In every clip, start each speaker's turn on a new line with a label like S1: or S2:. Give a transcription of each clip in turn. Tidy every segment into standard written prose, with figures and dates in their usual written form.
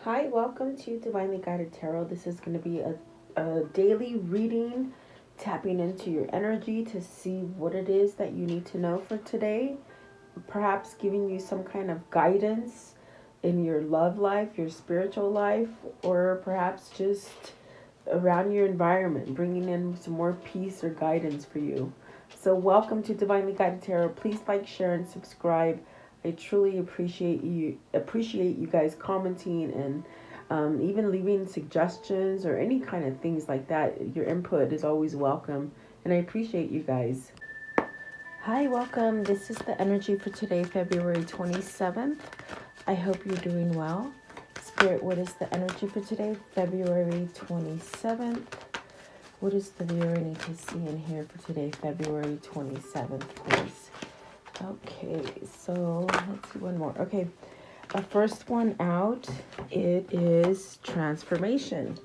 S1: Hi, welcome to Divinely Guided Tarot. This is going to be a daily reading, tapping into your energy to see what it is that you need to know for today. Perhaps giving you some kind of guidance in your love life, your spiritual life, or perhaps just around your environment, bringing in some more peace or guidance for you. So, welcome to Divinely Guided Tarot. Please like, share, and subscribe. I truly appreciate you guys commenting and even leaving suggestions or any kind of things like that. Your input is always welcome, and I appreciate you guys. Hi, welcome. This is the energy for today, February 27th. I hope you're doing well. Spirit, what is the energy for today, February 27th? What does the viewer need to see and hear for today, February 27th, please? Okay, so let's see one more. Okay, first one out, it is transformation.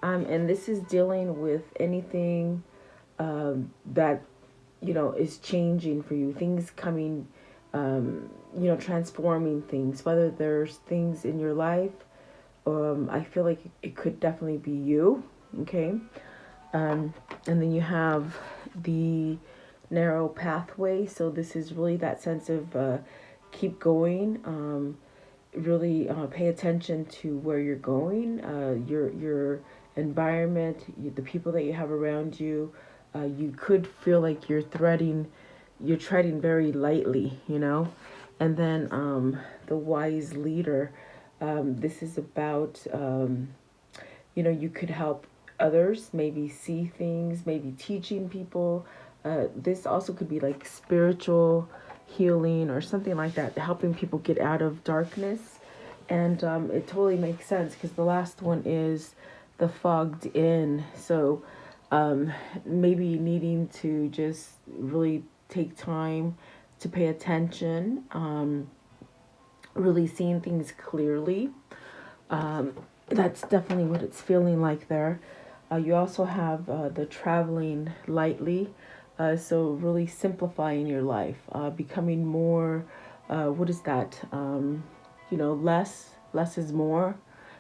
S1: And this is dealing with anything that, is changing for you. Things coming, transforming things. Whether there's things in your life, I feel like it could definitely be you, okay? And then you have the narrow pathway. So this is really that sense of keep going. Really pay attention to where you're going, your environment, the people that you have around you. You could feel like you're treading very lightly, And then the wise leader. This is about, you could help others, maybe see things, maybe teaching people. This also could be like spiritual healing or something like that, helping people get out of darkness. And it totally makes sense because the last one is the fogged in. So maybe needing to just really take time to pay attention, really seeing things clearly. That's definitely what it's feeling like there. You also have the traveling lightly. So really simplifying your life, becoming more, what is that? Less is more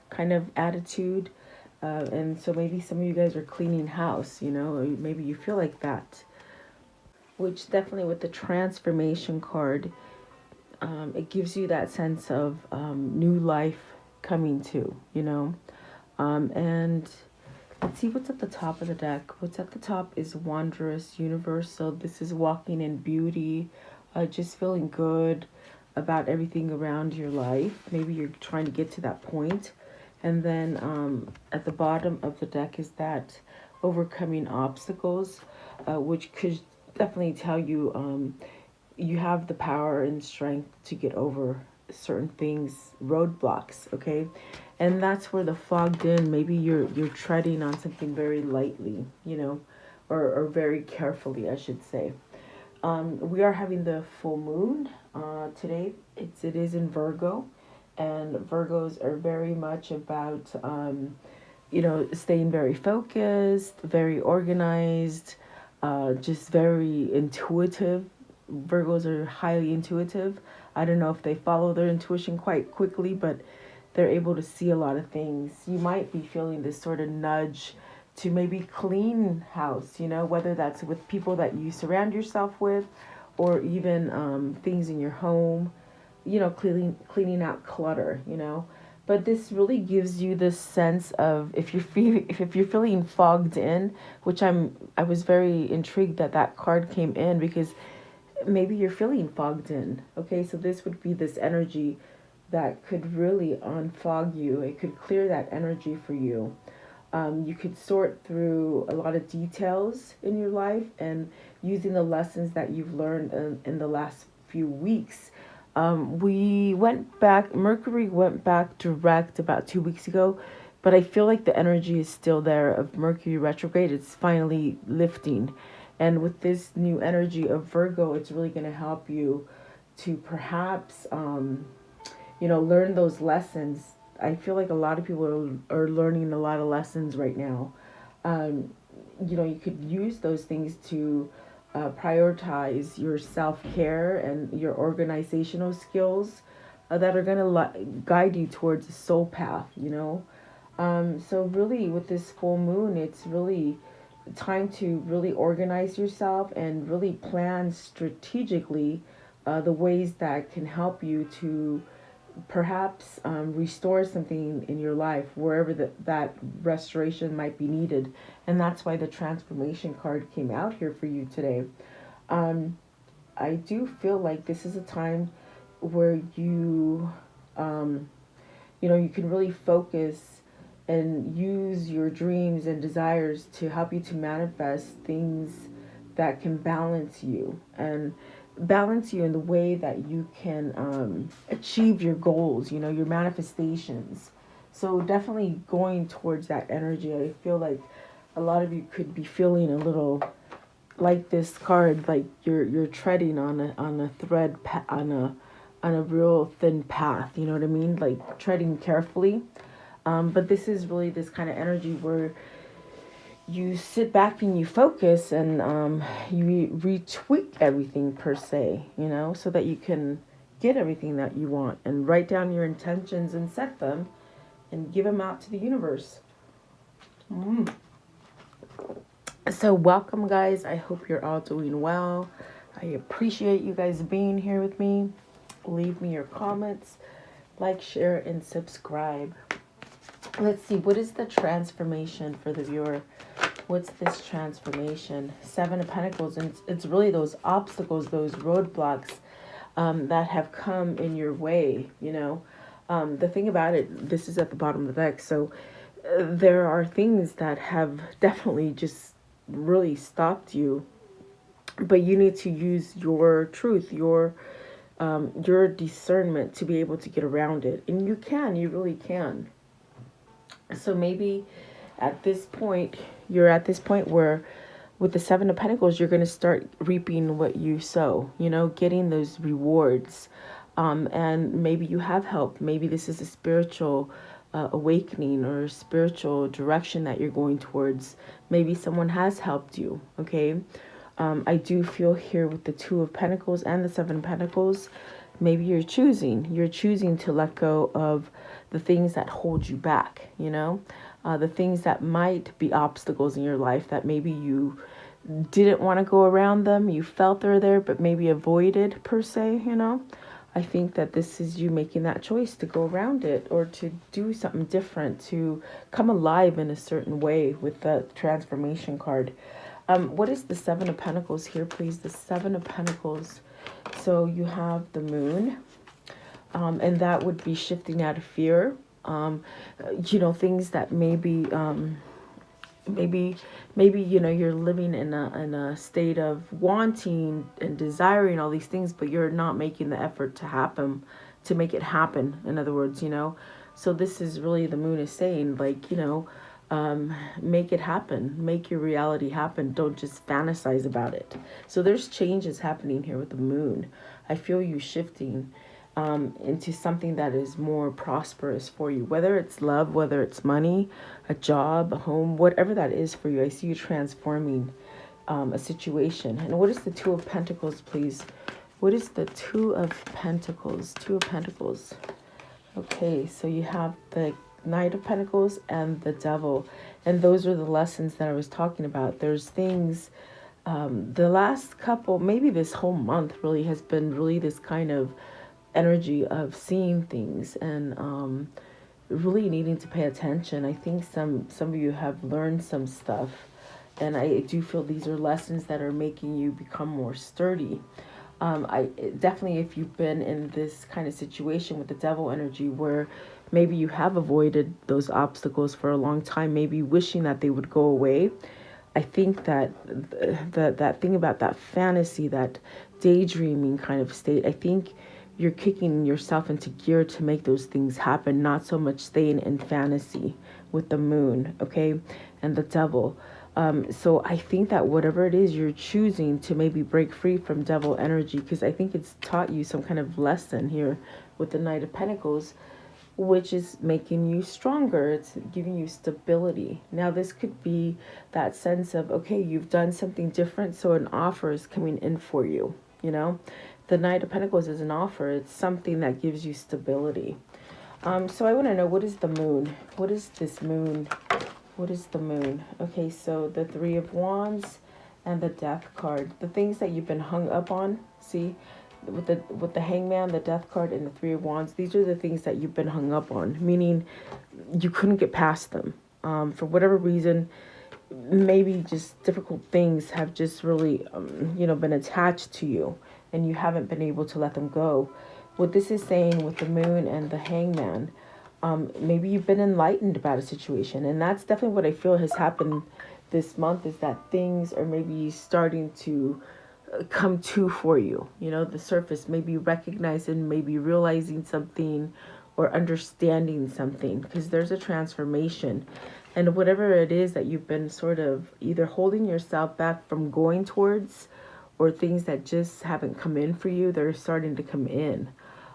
S1: kind of attitude. And so maybe some of you guys are cleaning house, or maybe you feel like that. Which definitely with the transformation card, it gives you that sense of new life coming to. And let's see what's at the top of the deck. What's at the top is Wanderous Universe. So this is walking in beauty, just feeling good about everything around your life. Maybe you're trying to get to that point. And then at the bottom of the deck is that overcoming obstacles, which could definitely tell you you have the power and strength to get over certain things, roadblocks, okay? And that's where the fogged in, maybe you're treading on something very lightly, or very carefully, I should say. We are having the full moon today. It is in Virgo, and Virgos are very much about staying very focused, very organized, just very intuitive. Virgos are highly intuitive. I don't know if they follow their intuition quite quickly, but they're able to see a lot of things. You might be feeling this sort of nudge to maybe clean house, whether that's with people that you surround yourself with or even things in your home, cleaning out clutter. But this really gives you this sense of if you're feeling fogged in, which I was very intrigued that that card came in because maybe you're feeling fogged in. Okay, so this would be this energy that could really unfog you. It could clear that energy for you. You could sort through a lot of details in your life and using the lessons that you've learned in the last few weeks. Mercury went back direct about 2 weeks ago, but I feel like the energy is still there of Mercury retrograde. It's finally lifting. And with this new energy of Virgo, it's really going to help you to perhaps, learn those lessons. I feel like a lot of people are learning a lot of lessons right now. Um, you could use those things to prioritize your self care and your organizational skills. that are going to guide you towards a soul path, So really with this full moon, it's really time to really organize yourself and really plan strategically the ways that can help you to perhaps restore something in your life wherever that restoration might be needed. And that's why the transformation card came out here for you today. I do feel like this is a time where you can really focus and use your dreams and desires to help you to manifest things that can balance you and balance you in the way that you can achieve your goals, your manifestations. So definitely going towards that energy. I feel like a lot of you could be feeling a little like this card, like you're treading on a thread on a real thin path. You know what I mean? Like treading carefully. But this is really this kind of energy where you sit back and you focus and you retweak everything per se, so that you can get everything that you want and write down your intentions and set them and give them out to the universe. So welcome, guys. I hope you're all doing well. I appreciate you guys being here with me. Leave me your comments, like, share, and subscribe. Let's see, what is the transformation for the viewer? What's this transformation? 7 of Pentacles, and it's really those obstacles, those roadblocks that have come in your way, The thing about it, this is at the bottom of the deck, so there are things that have definitely just really stopped you, but you need to use your truth, your discernment to be able to get around it. And you really can. So maybe at this point, you're at this point where with the 7 of Pentacles, you're going to start reaping what you sow, getting those rewards. And maybe you have help. Maybe this is a spiritual awakening or spiritual direction that you're going towards. Maybe someone has helped you. Okay. I do feel here with the 2 of Pentacles and the 7 of Pentacles, maybe you're choosing to let go of the things that hold you back, the things that might be obstacles in your life that maybe you didn't want to go around them. You felt they're there, but maybe avoided per se, I think that this is you making that choice to go around it or to do something different, to come alive in a certain way with the transformation card. What is the 7 of Pentacles here, please? The 7 of Pentacles. So you have the moon, and that would be shifting out of fear. Things that maybe you're living in a state of wanting and desiring all these things, but you're not making the effort to make it happen. In other words, so this is really the moon is saying, like, make it happen, make your reality happen. Don't just fantasize about it. So there's changes happening here with the moon. I feel you shifting into something that is more prosperous for you, whether it's love, whether it's money, a job, a home, whatever that is for you. I see you transforming a situation. And what is the 2 of Pentacles, please? What is the 2 of Pentacles? 2 of Pentacles. Okay, so you have the Knight of Pentacles and the Devil, and those are the lessons that I was talking about. There's things the last couple, maybe this whole month really has been really this kind of energy of seeing things and really needing to pay attention. I think some of you have learned some stuff, and I do feel these are lessons that are making you become more sturdy. I definitely, if you've been in this kind of situation with the Devil energy where maybe you have avoided those obstacles for a long time, maybe wishing that they would go away. I think that that thing about that fantasy, that daydreaming kind of state, I think you're kicking yourself into gear to make those things happen, not so much staying in fantasy with the moon, okay, and the Devil. So I think that whatever it is you're choosing to maybe break free from Devil energy, because I think it's taught you some kind of lesson here with the Knight of Pentacles, which is making you stronger. It's giving you stability. Now, this could be that sense of, okay, you've done something different, so an offer is coming in for you, the Knight of Pentacles is an offer. It's something that gives you stability. So I want to know, what is the moon? What is this moon? What is the moon? Okay, so the Three of Wands and the Death card. The things that you've been hung up on, see? With the Hangman, the Death card, and the Three of Wands, these are the things that you've been hung up on, meaning you couldn't get past them. For whatever reason, maybe just difficult things have just really, been attached to you, and you haven't been able to let them go. What this is saying with the moon and the Hangman, maybe you've been enlightened about a situation, and that's definitely what I feel has happened this month, is that things are maybe starting to come to for you, the surface, maybe recognizing, maybe realizing something or understanding something, because there's a transformation. And whatever it is that you've been sort of either holding yourself back from going towards, or things that just haven't come in for you, they're starting to come in.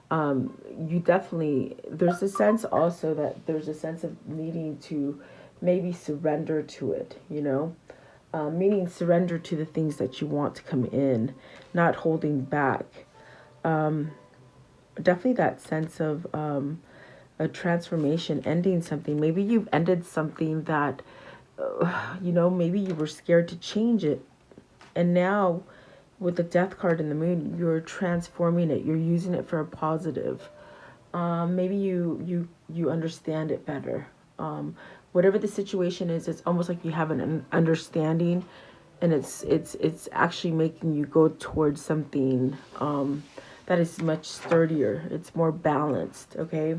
S1: You definitely, there's a sense also that there's a sense of needing to maybe surrender to it, meaning surrender to the things that you want to come in, not holding back. Definitely that sense of a transformation, ending something. Maybe you've ended something that, maybe you were scared to change it. And now with the Death card in the moon, you're transforming it. You're using it for a positive. Maybe you understand it better. Whatever the situation is, it's almost like you have an understanding, and it's actually making you go towards something that is much sturdier. It's more balanced. Okay.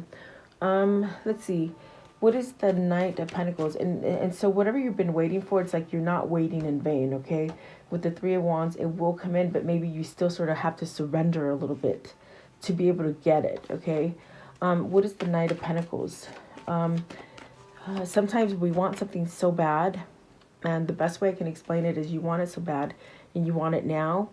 S1: Let's see. What is the Knight of Pentacles? And so whatever you've been waiting for, it's like you're not waiting in vain, okay? With the Three of Wands, it will come in, but maybe you still sort of have to surrender a little bit to be able to get it, okay? What is the Knight of Pentacles? Sometimes we want something so bad, and the best way I can explain it is you want it so bad, and you want it now,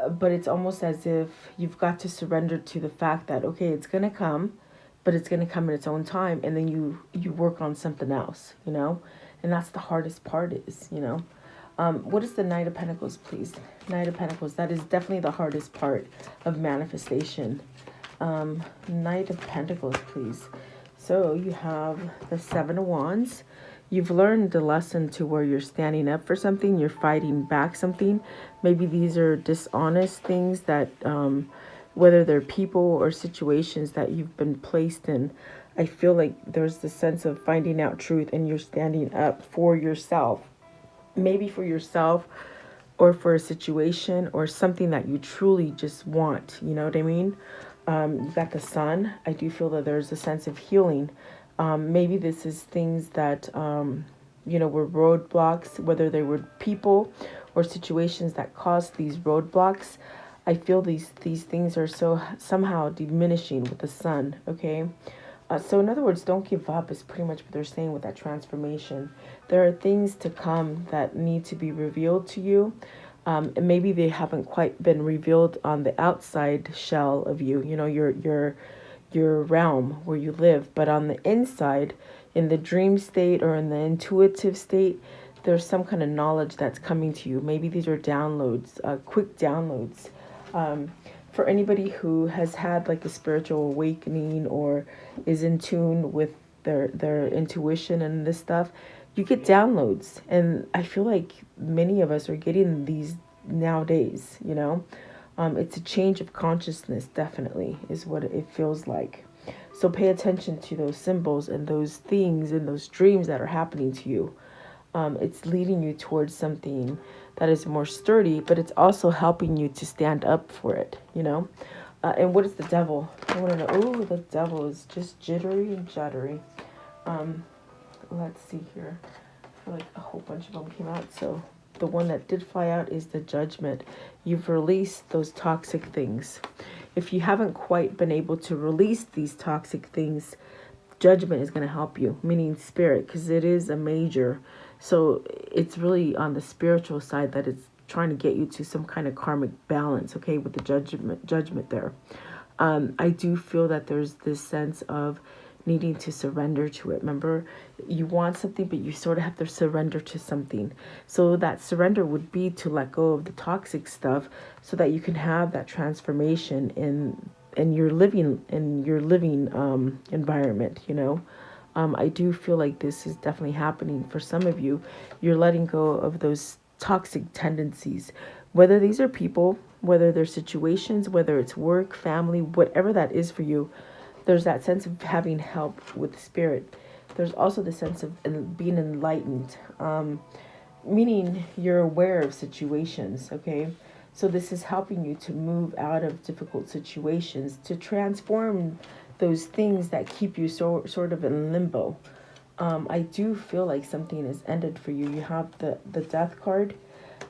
S1: but it's almost as if you've got to surrender to the fact that, okay, it's going to come, but it's going to come in its own time, and then you work on something else, and that's the hardest part is, what is the Knight of Pentacles, please? Knight of Pentacles, that is definitely the hardest part of manifestation. Knight of Pentacles, please. So you have the Seven of Wands. You've learned the lesson to where you're standing up for something, you're fighting back something. Maybe these are dishonest things that, whether they're people or situations that you've been placed in. I feel like there's the sense of finding out truth, and you're standing up for yourself. Maybe for yourself, or for a situation, or something that you truly just want. You know what I mean? You got the Sun. I do feel that there's a sense of healing. Maybe this is things that, were roadblocks, whether they were people or situations that caused these roadblocks. I feel these things are somehow diminishing with the Sun, okay? So in other words, don't give up is pretty much what they're saying with that transformation. There are things to come that need to be revealed to you. And maybe they haven't quite been revealed on the outside shell of you, your realm where you live. But on the inside, in the dream state or in the intuitive state, there's some kind of knowledge that's coming to you. Maybe these are downloads, quick downloads. For anybody who has had like a spiritual awakening or is in tune with their intuition and this stuff, you get downloads. And I feel like many of us are getting these nowadays, it's a change of consciousness, definitely, is what it feels like. So pay attention to those symbols and those things and those dreams that are happening to you. It's leading you towards something that is more sturdy, but it's also helping you to stand up for it, and what is the Devil? I want to know. Oh, the Devil is just jittery and juddery. Let's see here. I feel like a whole bunch of them came out. So the one that did fly out is the Judgment. You've released those toxic things. If you haven't quite been able to release these toxic things, Judgment is going to help you, meaning spirit, because it is a major. So it's really on the spiritual side that it's trying to get you to some kind of karmic balance, okay, with the judgment there. I do feel that there's this sense of needing to surrender to it. Remember, you want something, but you sort of have to surrender to something. So that surrender would be to let go of the toxic stuff so that you can have that transformation in your living environment, you know. I do feel like this is definitely happening for some of you. You're letting go of those toxic tendencies, whether these are people, whether they're situations, whether it's work, family, whatever that is for you. There's that sense of having help with spirit. There's also the sense of being enlightened, meaning you're aware of situations, okay? So this is helping you to move out of difficult situations, to transform those things that keep you sort of in limbo. I do feel like something has ended for you. You have the death card.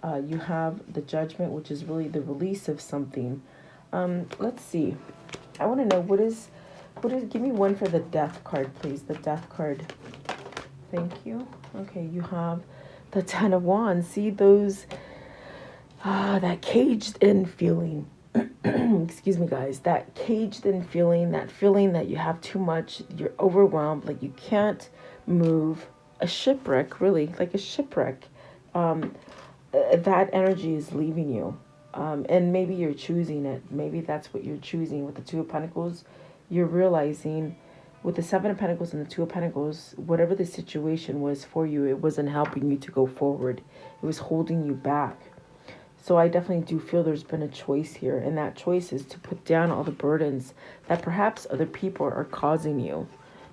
S1: You have the judgment, which is really the release of something. Let's see. I want to know what is, give me one for the death card, please. The death card. Thank you. Okay, you have the Ten of Wands. See those, that caged in feeling. Excuse me, guys. That caged in feeling, that feeling that you have too much, you're overwhelmed, like you can't move. A shipwreck, really, like a shipwreck. That energy is leaving you. And maybe you're choosing it. Maybe that's what you're choosing with the Two of Pentacles. You're realizing with the Seven of Pentacles and the Two of Pentacles, whatever the situation was for you, it wasn't helping you to go forward. It was holding you back. So I definitely do feel there's been a choice here. And that choice is to put down all the burdens that perhaps other people are causing you.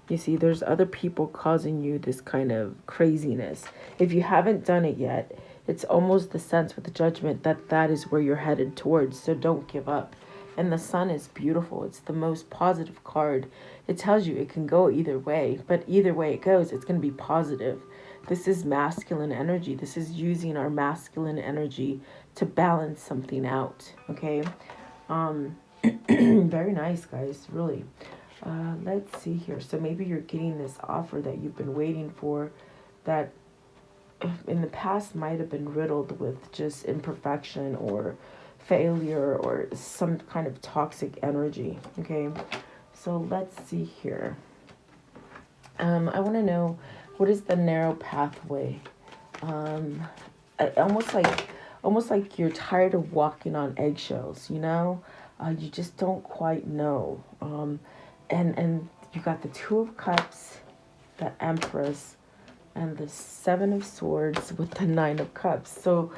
S1: You see, there's other people causing you this kind of craziness. If you haven't done it yet, it's almost the sense with the judgment that that is where you're headed towards. So don't give up. And the sun is beautiful. It's the most positive card. It tells you it can go either way. But either way it goes, it's going to be positive. This is masculine energy. This is using our masculine energy to balance something out. Okay? Very nice, guys. Really. Let's see here. So maybe you're getting this offer that you've been waiting for, that in the past might have been riddled with just imperfection or failure or some kind of toxic energy. Okay, so let's see here. I want to know, what is the narrow pathway? Almost like you're tired of walking on eggshells, you know. You just don't quite know. And you got the Two of Cups, the Empress, and the Seven of Swords with the Nine of Cups. So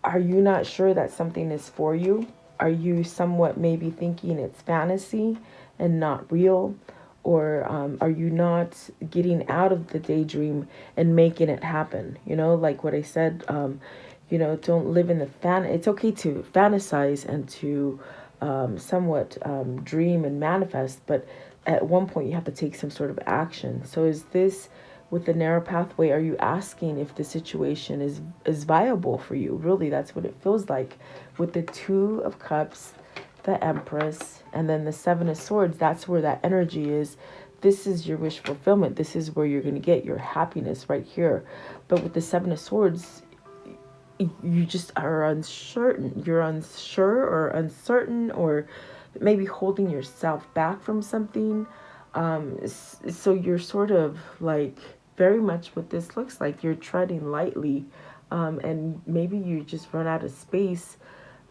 S1: are you not sure that something is for you? Are you somewhat maybe thinking it's fantasy and not real? Or are you not getting out of the daydream and making it happen? You know, like what I said, you know, don't live in the it's okay to fantasize and to somewhat dream and manifest, but at one point you have to take some sort of action. So is this, with the narrow pathway, are you asking if the situation is viable for you? Really, that's what it feels like. With the Two of Cups, the Empress, and then the Seven of Swords, that's where that energy is. This is your wish fulfillment. This is where you're going to get your happiness right here. But with the Seven of Swords, you just are uncertain. You're unsure or uncertain, or maybe holding yourself back from something. So you're sort of like, very much what this looks like, you're treading lightly, and maybe you just run out of space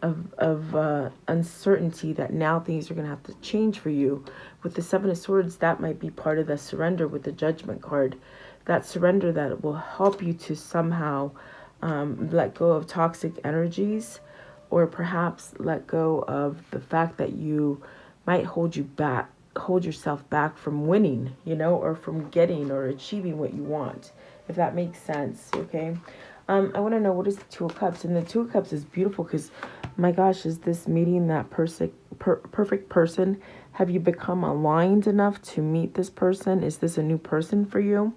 S1: of uncertainty that now things are going to have to change for you. With the Seven of Swords, that might be part of the surrender with the Judgment card. That surrender that will help you to somehow let go of toxic energies, or perhaps let go of the fact that you might hold yourself back from winning, you know, or from getting or achieving what you want, if that makes sense. Okay. I want to know, what is the Two of Cups? And the Two of Cups is beautiful because, my gosh, is this meeting that perfect person? Have you become aligned enough to meet this person? Is this a new person for you?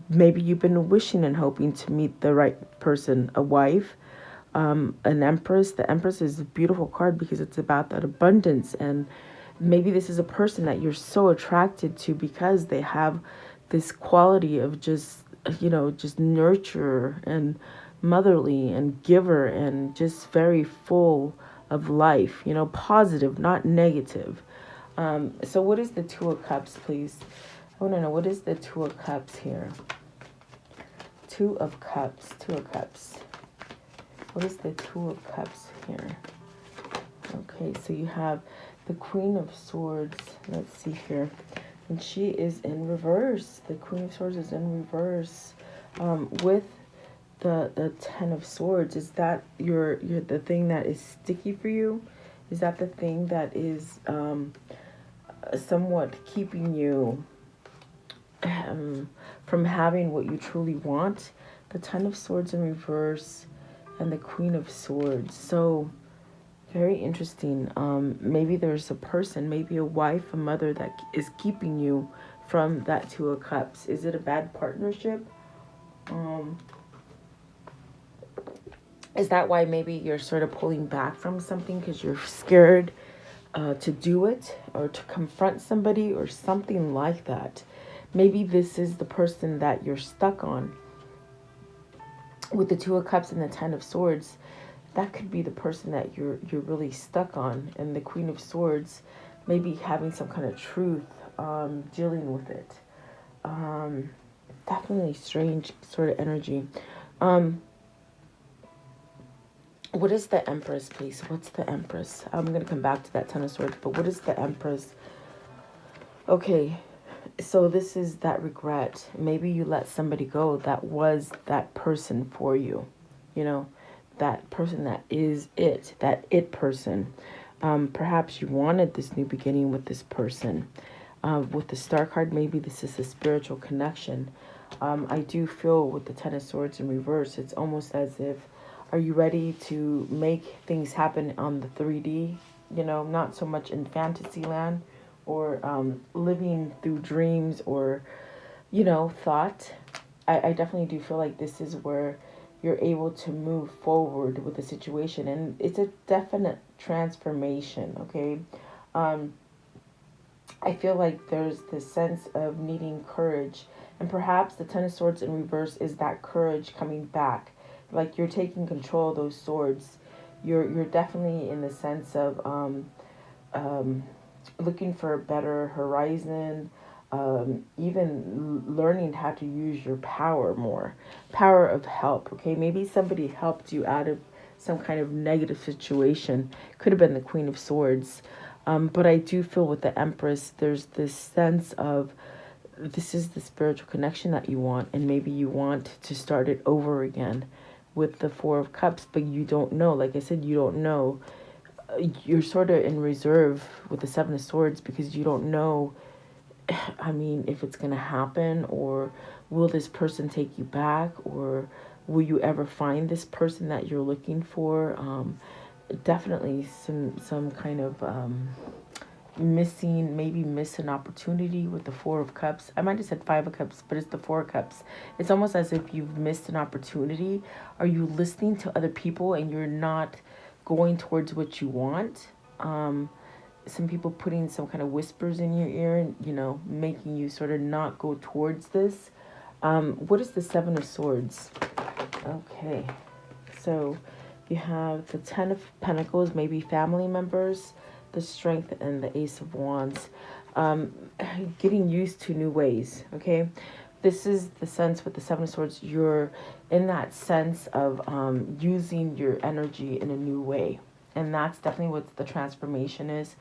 S1: Maybe you've been wishing and hoping to meet the right person, a wife, an Empress. The Empress is a beautiful card because it's about that abundance, and maybe this is a person that you're so attracted to because they have this quality of just, you know, just nurture and motherly and giver and just very full of life, positive, not negative. So what is the Two of Cups, please? I want to know, what is the Two of Cups here? Two of Cups, Two of Cups. What is the Two of Cups here? Okay, so you have the Queen of Swords. Let's see here. And she is in reverse. The Queen of Swords is in reverse. With the Ten of Swords, is that your the thing that is sticky for you? Is that the thing that is somewhat keeping you from having what you truly want? The Ten of Swords in reverse and the Queen of Swords. So very interesting. Maybe there's a person, maybe a wife, a mother that is keeping you from that Two of Cups. Is it a bad partnership? Is that why maybe you're sort of pulling back from something because you're scared to do it or to confront somebody or something like that? Maybe this is the person that you're stuck on. With the Two of Cups and the Ten of Swords, that could be the person that you're really stuck on. And the Queen of Swords, maybe having some kind of truth, dealing with it. Definitely strange sort of energy. What is the Empress, please? What's the Empress? I'm going to come back to that Ten of Swords, but what is the Empress? Okay, so this is that regret. Maybe you let somebody go that was that person for you. That person that is it, that it person. Perhaps you wanted this new beginning with this person. With the Star card, maybe this is a spiritual connection. I do feel with the Ten of Swords in reverse, it's almost as if, are you ready to make things happen on the 3D? Not so much in fantasy land or living through dreams or, thought. I definitely do feel like this is where you're able to move forward with the situation. And it's a definite transformation, okay? I feel like there's this sense of needing courage. And perhaps the Ten of Swords in reverse is that courage coming back. Like you're taking control of those swords. You're definitely in the sense of looking for a better horizon, even learning how to use your power more. Power of help, okay? Maybe somebody helped you out of some kind of negative situation. Could have been the Queen of Swords. But I do feel with the Empress, there's this sense of this is the spiritual connection that you want, and maybe you want to start it over again with the Four of Cups, but you don't know. Like I said, you don't know. You're sort of in reserve with the Seven of Swords because you don't know, if it's going to happen, or will this person take you back, or will you ever find this person that you're looking for? Definitely some kind of miss an opportunity with the Four of Cups. I might have said Five of Cups, but it's the Four of Cups. It's almost as if you've missed an opportunity. Are you listening to other people and you're not going towards what you want? Some people putting some kind of whispers in your ear and, making you sort of not go towards this. What is the Seven of Swords? Okay, so you have the Ten of Pentacles, maybe family members, the Strength, and the Ace of Wands. Getting used to new ways, okay? This is the sense with the Seven of Swords. You're in that sense of using your energy in a new way. And that's definitely what the transformation is.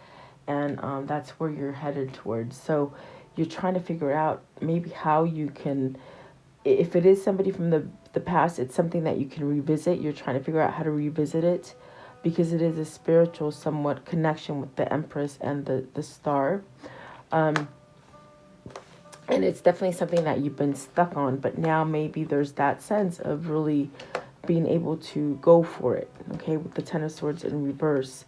S1: And that's where you're headed towards. So you're trying to figure out maybe how you can, if it is somebody from the past, it's something that you can revisit. You're trying to figure out how to revisit it because it is a spiritual somewhat connection with the Empress and the Star. And it's definitely something that you've been stuck on, but now maybe there's that sense of really being able to go for it, okay, with the Ten of Swords in reverse.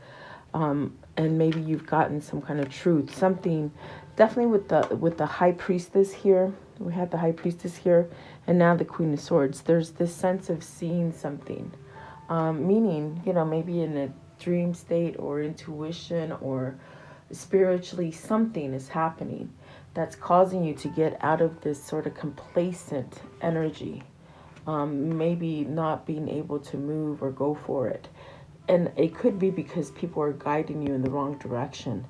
S1: And maybe you've gotten some kind of truth, something definitely with the High Priestess here. We had the High Priestess here, and now the Queen of Swords. There's this sense of seeing something, meaning, maybe in a dream state or intuition or spiritually, something is happening that's causing you to get out of this sort of complacent energy, maybe not being able to move or go for it. And it could be because people are guiding you in the wrong direction.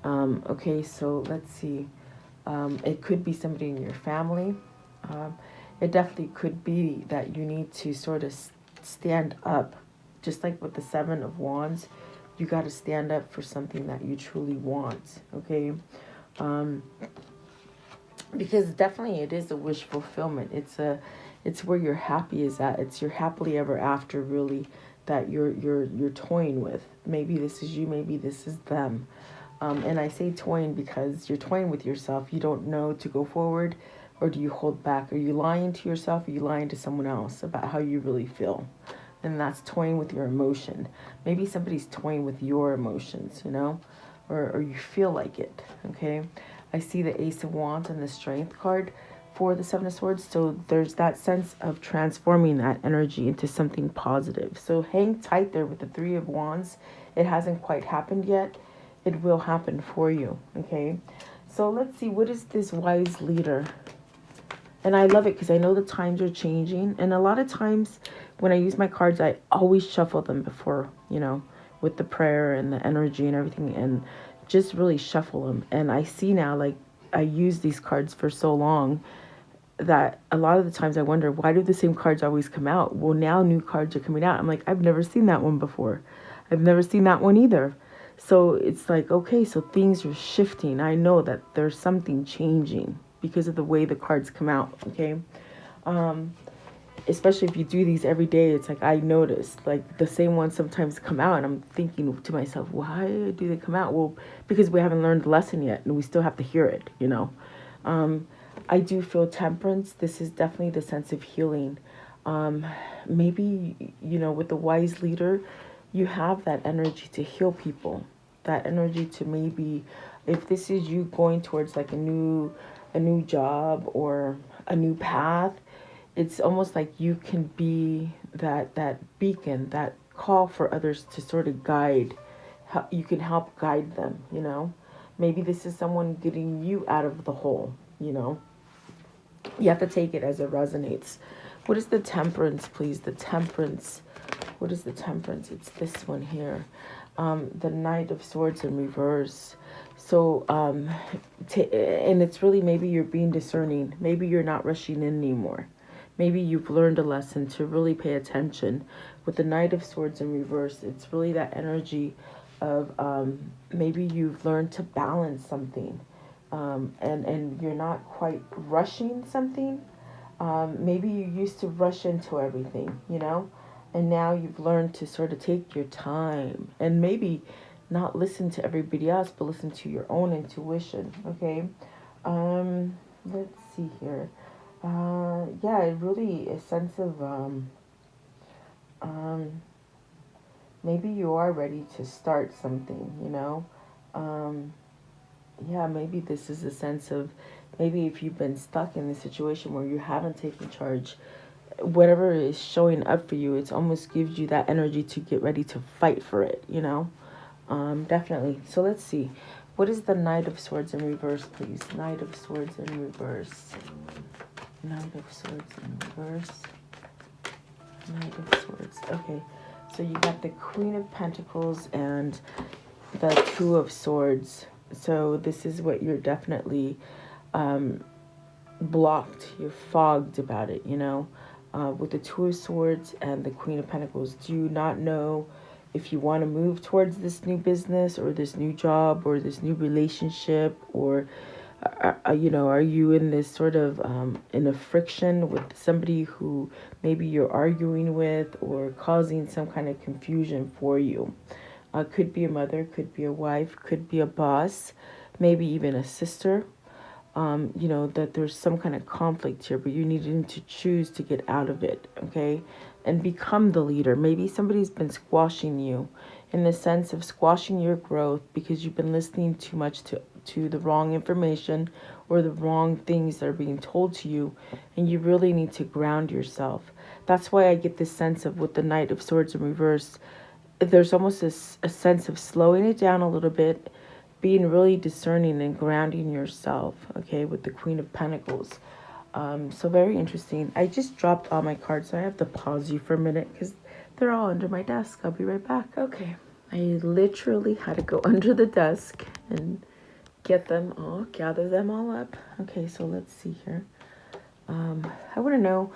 S1: Okay, so let's see. It could be somebody in your family. Um, it definitely could be that you need to sort of stand up, just like with the Seven of Wands. You got to stand up for something that you truly want. Okay, um, because definitely it is a wish fulfillment. It's where your happy is at. It's your happily ever after, really, that you're toying with. Maybe this is you. Maybe this is them. And I say toying because you're toying with yourself. You don't know to go forward, or do you hold back? Are you lying to yourself? Or are you lying to someone else about how you really feel? And that's toying with your emotion. Maybe somebody's toying with your emotions, or you feel like it, okay? I see the Ace of Wands and the Strength card for the Seven of Swords. So there's that sense of transforming that energy into something positive. So hang tight there with the Three of Wands. It hasn't quite happened yet. It will happen for you, okay? So let's see, what is this wise leader? And I love it because I know the times are changing. And a lot of times when I use my cards, I always shuffle them before, with the prayer and the energy and everything, and just really shuffle them. And I see now, like, I use these cards for so long that a lot of the times I wonder, why do the same cards always come out? Well, now new cards are coming out. I'm like, I've never seen that one before. I've never seen that one either. So it's like, okay, so things are shifting. I know that there's something changing because of the way the cards come out, okay? Especially if you do these every day, it's like I notice, like, the same ones sometimes come out, and I'm thinking to myself, why do they come out? Well, because we haven't learned the lesson yet, and we still have to hear it. I do feel temperance. This is definitely the sense of healing. Maybe, with the wise leader, you have that energy to heal people, that energy to maybe, if this is you going towards like a new job or a new path, it's almost like you can be that beacon, that call for others to sort of guide. You can help guide them. Maybe this is someone getting you out of the hole. You have to take it as it resonates. What is the temperance, please? The temperance. What is the temperance? It's this one here. The Knight of Swords in reverse. So, and it's really, maybe you're being discerning. Maybe you're not rushing in anymore. Maybe you've learned a lesson to really pay attention. With the Knight of Swords in reverse, it's really that energy of maybe you've learned to balance something. And you're not quite rushing something. Maybe you used to rush into everything. And now you've learned to sort of take your time and maybe not listen to everybody else, but listen to your own intuition, okay? Let's see here. Yeah, it really a sense of, maybe you are ready to start something. Yeah, maybe this is a sense of, maybe if you've been stuck in a situation where you haven't taken charge, whatever is showing up for you, it almost gives you that energy to get ready to fight for it. Definitely. So let's see. What is the Knight of Swords in reverse, please? Knight of Swords in reverse. Knight of Swords in reverse. Knight of Swords. Okay. So you got the Queen of Pentacles and the Two of Swords. So this is what you're definitely blocked. You're fogged about it. With the Two of Swords and the Queen of Pentacles, do you not know if you want to move towards this new business or this new job or this new relationship, or are you in this sort of in a friction with somebody who maybe you're arguing with or causing some kind of confusion for you? Could be a mother, could be a wife, could be a boss, maybe even a sister. That there's some kind of conflict here, but you need to choose to get out of it, okay? And become the leader. Maybe somebody's been squashing you in the sense of squashing your growth because you've been listening too much to the wrong information or the wrong things that are being told to you, and you really need to ground yourself. That's why I get this sense of, with the Knight of Swords in reverse, there's almost a sense of slowing it down a little bit, being really discerning and grounding yourself, okay, with the Queen of Pentacles. So very interesting. I just dropped all my cards, so I have to pause you for a minute because They're all under my desk. I'll be right back. Okay. I literally had to go under the desk and gather them all up. Okay, so let's see here. I want to know,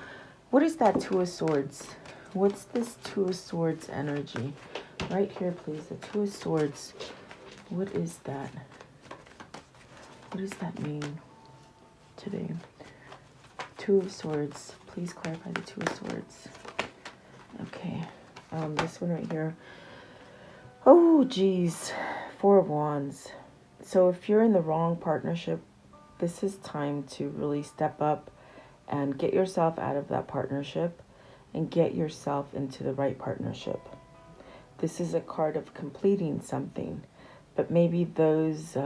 S1: what is that Two of Swords? What's this Two of Swords energy? Right here, please. The Two of Swords. What is that? What does that mean today? Two of Swords. Please clarify the Two of Swords. Okay. This one right here. Oh, geez. Four of Wands. So if you're in the wrong partnership, this is time to really step up and get yourself out of that partnership and get yourself into the right partnership. This is a card of completing something, but maybe those,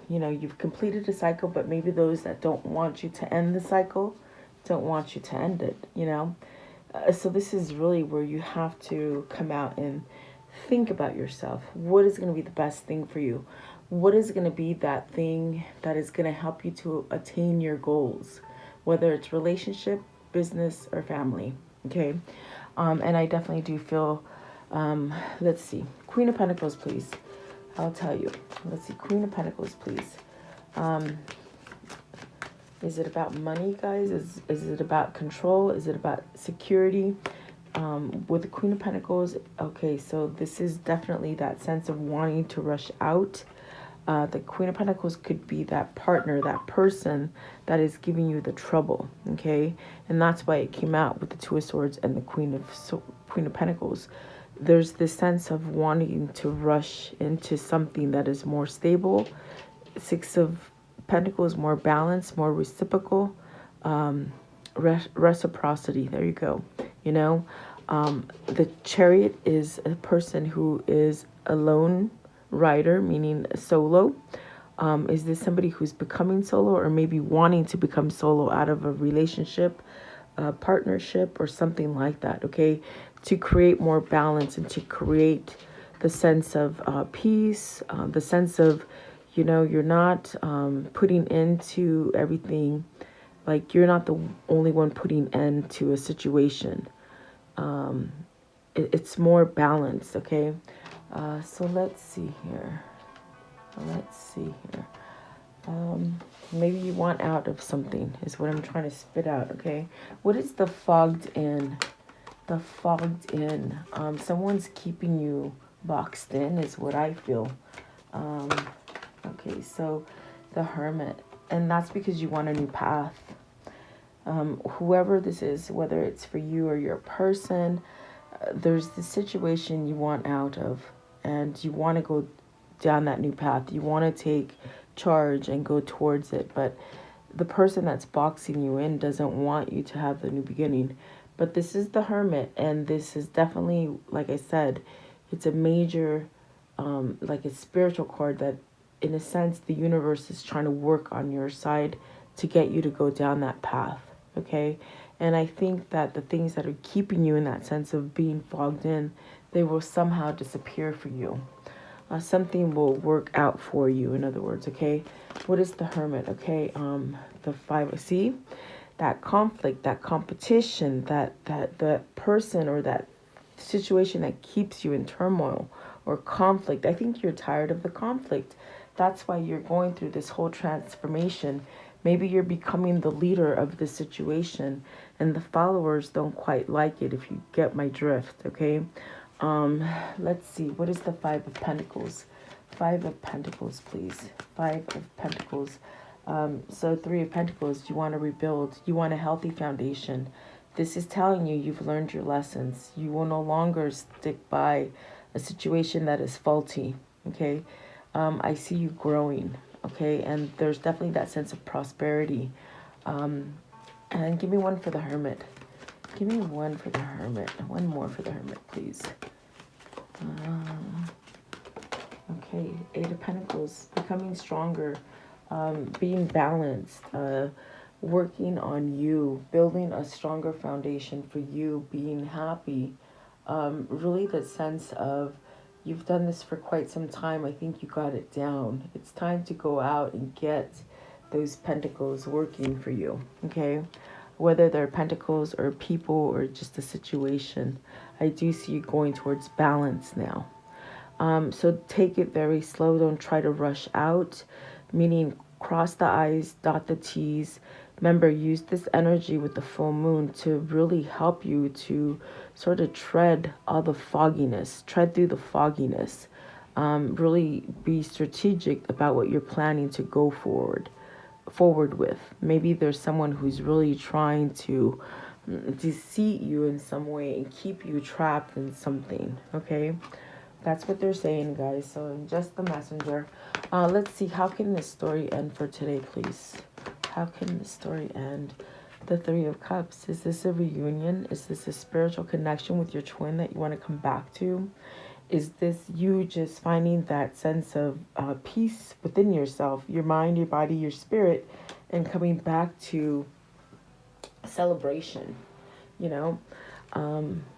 S1: you've completed a cycle, but maybe those that don't want you to end the cycle don't want you to end it, So this is really where you have to come out and think about yourself. What is going to be the best thing for you? What is going to be that thing that is going to help you to attain your goals, whether it's relationship, business, or family, okay? And I definitely do feel, let's see, Queen of Pentacles, please. I'll tell you. Let's see, Queen of Pentacles, please. Is it about money, guys? Is it about control? Is it about security? With the Queen of Pentacles, okay, so this is definitely that sense of wanting to rush out. The Queen of Pentacles could be that partner, that person that is giving you the trouble, okay? And that's why it came out with the Two of Swords and the Queen of Pentacles. There's this sense of wanting to rush into something that is more stable. Six of Pentacles, more balanced, more reciprocal, reciprocity. There you go. The Chariot is a person who is a lone rider, meaning a solo. Is this somebody who's becoming solo or maybe wanting to become solo out of a relationship, partnership, or something like that, okay? To create more balance and to create the sense of peace, the sense of, you're not putting into everything. Like, you're not the only one putting end to a situation. It's more balanced, okay? So let's see here. Maybe you want out of something is what I'm trying to spit out, okay? What is the fogged in? The fogged in. Someone's keeping you boxed in is what I feel. Okay, so the Hermit. And that's because you want a new path. Whoever this is, whether it's for you or your person, there's the situation you want out of, and you want to go down that new path. You want to take charge and go towards it, but the person that's boxing you in doesn't want you to have the new beginning. But this is the Hermit, and this is definitely, like I said, it's a major, like a spiritual card that, in a sense, the universe is trying to work on your side to get you to go down that path, okay? And I think that the things that are keeping you in that sense of being fogged in, they will somehow disappear for you. Something will work out for you, in other words, okay? What is the Hermit, okay? The Five, see? That conflict, that competition, that person or that situation that keeps you in turmoil or conflict. I think you're tired of the conflict. That's why you're going through this whole transformation. Maybe you're becoming the leader of the situation and the followers don't quite like it, if you get my drift, okay? Let's see. What is the Five of Pentacles? Five of Pentacles, please. Five of Pentacles. So Three of Pentacles, you want to rebuild. You want a healthy foundation. This is telling you you've learned your lessons. You will no longer stick by a situation that is faulty, okay? I see you growing, okay? And there's definitely that sense of prosperity. And give me one for the Hermit. Give me one for the Hermit. One more for the Hermit, please. Okay, Eight of Pentacles, becoming stronger, being balanced, working on you, building a stronger foundation for you, being happy. Really the sense of you've done this for quite some time. I think you got it down. It's time to go out and get those pentacles working for you, okay? whether they're pentacles or people or just a situation. I do see you going towards balance now. So take it very slow. Don't try to rush out, meaning cross the I's, dot the T's. Remember, use this energy with the full moon to really help you to sort of tread all the fogginess, tread through the fogginess. Really be strategic about what you're planning to go forward with. Maybe there's someone who's really trying to deceive you in some way and keep you trapped in something, okay? That's what they're saying, guys. So I'm just the messenger. Let's see, how can this story end for today, please? How can this story end? The Three of Cups. Is this a reunion? Is this a spiritual connection with your twin that you want to come back to? Is this you just finding that sense of peace within yourself, your mind, your body, your spirit, and coming back to celebration? You know,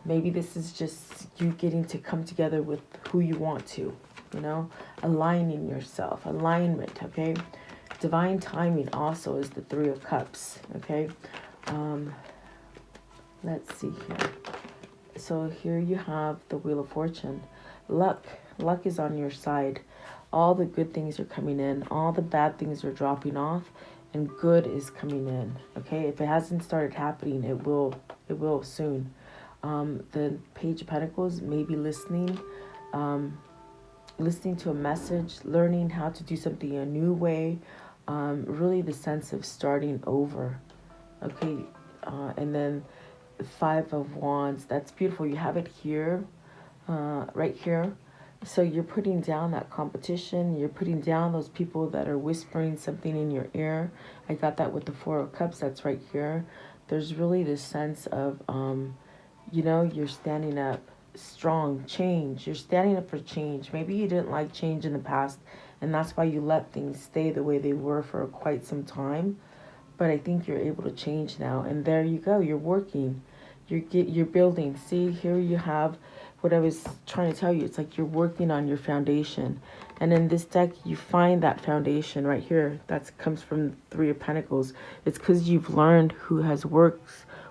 S1: maybe this is just you getting to come together with who you want to, you know, aligning yourself, alignment, okay? Divine timing also is the Three of Cups, okay? Let's see here. So here you have the Wheel of Fortune. Luck is on your side. All the good things are coming in, all the bad things are dropping off, and good is coming in. Okay, if it hasn't started happening, it will soon. The Page of Pentacles, maybe listening to a message, learning how to do something a new way. Really the sense of starting over. Okay, and then the Five of Wands. That's beautiful. You have it here. Right here. So you're putting down that competition. You're putting down those people that are whispering something in your ear. I got that with the Four of Cups. That's right here. There's really this sense of, you know, you're standing up strong, change. You're standing up for change. Maybe you didn't like change in the past, and that's why you let things stay the way they were for quite some time. But I think you're able to change now. And there you go. You're working. You're building. See, here you have what I was trying to tell you. It's like you're working on your foundation. And in this deck, you find that foundation right here. That comes from the Three of Pentacles. It's because you've learned who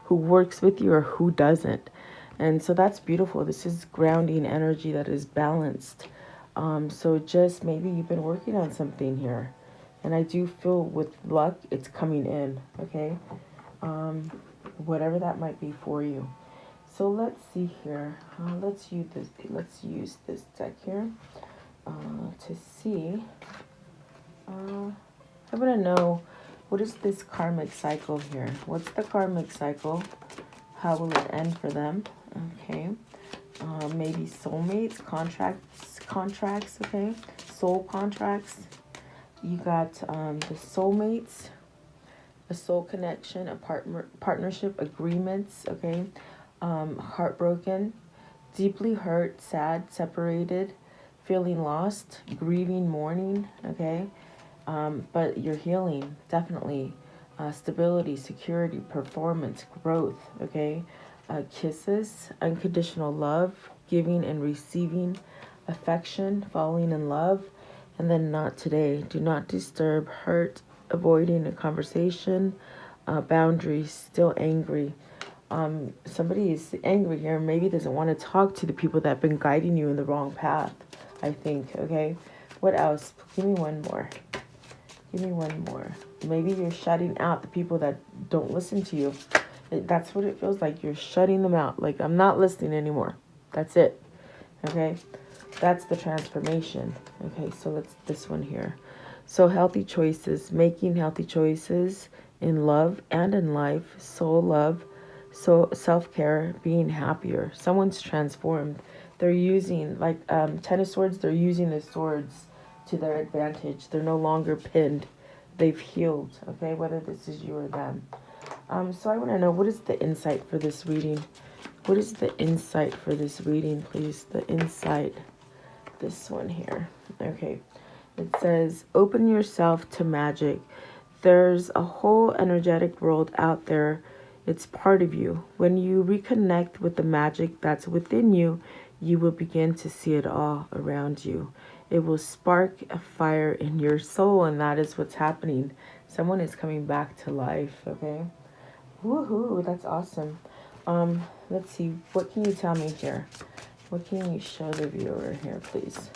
S1: works with you or who doesn't. And so that's beautiful. This is grounding energy that is balanced. So just maybe you've been working on something here. And I do feel with luck, it's coming in, okay? Whatever that might be for you. So let's see here. Let's use this deck here to see. I want to know, what is this karmic cycle here? What's the karmic cycle? How will it end for them? Okay. Maybe soulmates, contracts, okay? Soul contracts. You got the soulmates, a soul connection, a partnership, agreements, okay? Heartbroken, deeply hurt, sad, separated, feeling lost, grieving, mourning, okay? But you're healing, definitely. Stability, security, performance, growth, okay? Kisses, unconditional love, giving and receiving, affection, falling in love, and then not today. Do not disturb, hurt, avoiding a conversation, boundaries, still angry. Somebody is angry here, maybe doesn't want to talk to the people that have been guiding you in the wrong path, I think, okay? What else? Give me one more. Give me one more. Maybe you're shutting out the people that don't listen to you. That's what it feels like. You're shutting them out. Like, I'm not listening anymore. That's it. Okay? That's the transformation. Okay, so let's this one here. So healthy choices, making healthy choices in love and in life, soul love, so self-care, being happier. Someone's transformed. They're using, like Ten of Swords, they're using the swords to their advantage. They're no longer pinned. They've healed, okay, whether this is you or them. So I want to know, what is the insight for this reading? What is the insight for this reading, please? The insight. This one here. Okay. It says, open yourself to magic. There's a whole energetic world out there. It's part of you. When you reconnect with the magic that's within you, you will begin to see it all around you. It will spark a fire in your soul, and that is what's happening. Someone is coming back to life, okay? Woohoo, that's awesome. Let's see, what can you tell me here? What can you show the viewer here, please?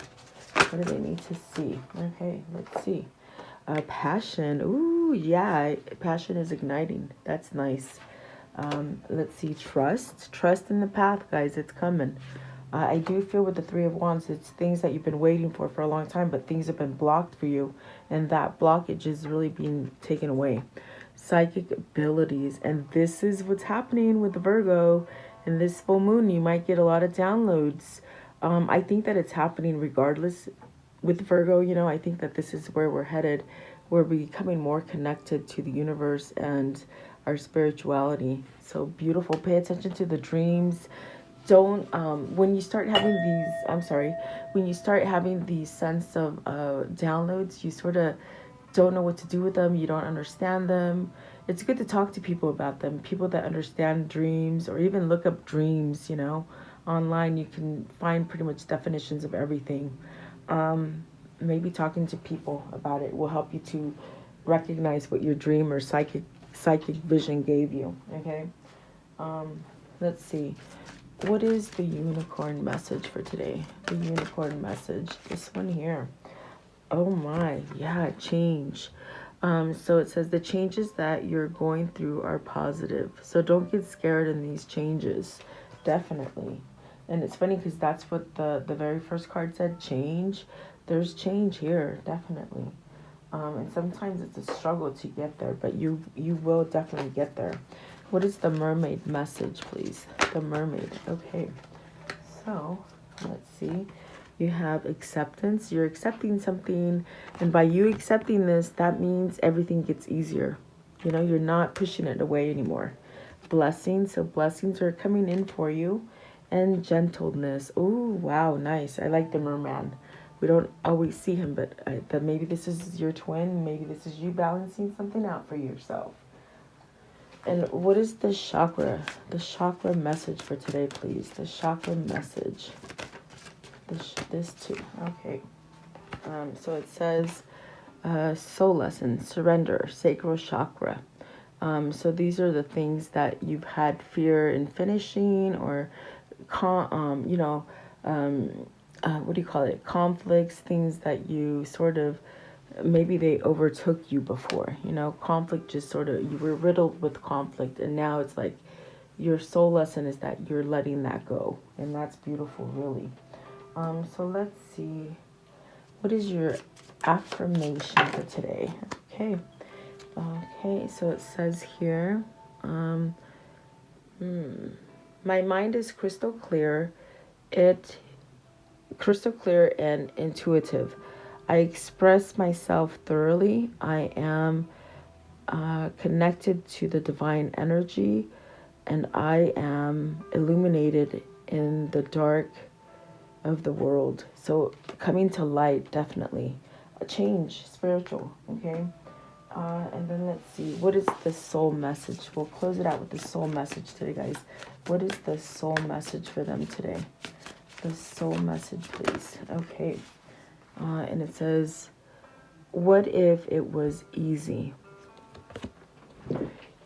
S1: What do they need to see? Okay, let's see. Passion. Ooh, yeah, passion is igniting. That's nice. Let's see, trust. Trust in the path, guys. It's coming. I do feel with the Three of Wands, it's things that you've been waiting for a long time, but things have been blocked for you, and that blockage is really being taken away. Psychic abilities, and this is what's happening with the Virgo. In this full moon, you might get a lot of downloads. I think that it's happening regardless with Virgo. I think that this is where we're headed. We're becoming more connected to the universe and our spirituality. So beautiful. Pay attention to the dreams. Don't when you start having these sense of downloads, you sort of don't know what to do with them. You don't understand them. It's good to talk to people about them, people that understand dreams, or even look up dreams. Online you can find pretty much definitions of everything. Maybe talking to people about it will help you to recognize what your dream or psychic vision gave you. Okay. Let's see. What is the unicorn message for today? The unicorn message. This one here. Oh my, yeah, change. So it says the changes that you're going through are positive. So don't get scared in these changes. Definitely. And it's funny because that's what the very first card said, change. There's change here, definitely. And sometimes it's a struggle to get there, but you will definitely get there. What is the mermaid message, please? The mermaid. Okay. So, let's see. You have acceptance. You're accepting something. And by you accepting this, that means everything gets easier. You're not pushing it away anymore. Blessings. So blessings are coming in for you. And gentleness. Oh, wow. Nice. I like the merman. We don't always see him, but maybe this is your twin. Maybe this is you balancing something out for yourself. And what is the chakra? The chakra message for today, please. The chakra message. This too. Okay. So it says soul lesson, surrender, sacral chakra. So these are the things that you've had fear in finishing, or what do you call it? Conflicts, things that you sort of, maybe they overtook you before. Conflict just sort of, you were riddled with conflict, and now it's like your soul lesson is that you're letting that go, and that's beautiful, really. So let's see, what is your affirmation for today? Okay, so it says here, my mind is crystal clear and intuitive. I express myself thoroughly. I am connected to the divine energy, and I am illuminated in the dark of the world. So coming to light, definitely. A change, spiritual, okay? And then let's see, what is the soul message? We'll close it out with the soul message today, guys. What is the soul message for them today? The soul message, please. Okay. And it says, what if it was easy?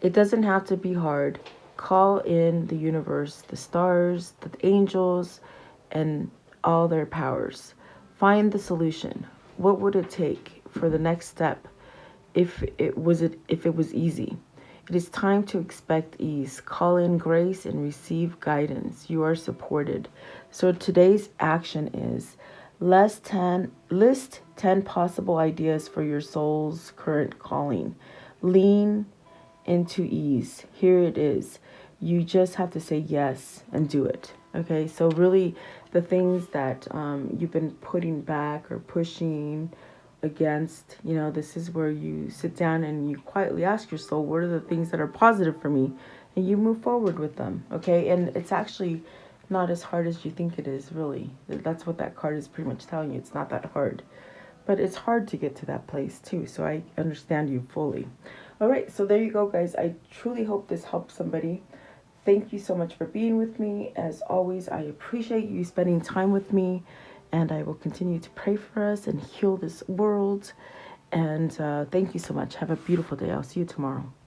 S1: It doesn't have to be hard. Call in the universe, the stars, the angels, and all their powers. Find the solution. What would it take for the next step if it was easy? It is time to expect ease. Call in grace and receive guidance. You are supported. So today's action is list 10 possible ideas for your soul's current calling. Lean into ease. Here it is. You just have to say yes and do it. Okay, so really the things that you've been putting back or pushing against, this is where you sit down and you quietly ask your soul, what are the things that are positive for me? And you move forward with them. Okay, and it's actually not as hard as you think it is, really. That's what that card is pretty much telling you. It's not that hard. But it's hard to get to that place too, so I understand you fully. All right, so there you go, guys. I truly hope this helps somebody. Thank you so much for being with me. As always, I appreciate you spending time with me, and I will continue to pray for us and heal this world. And thank you so much. Have a beautiful day. I'll see you tomorrow.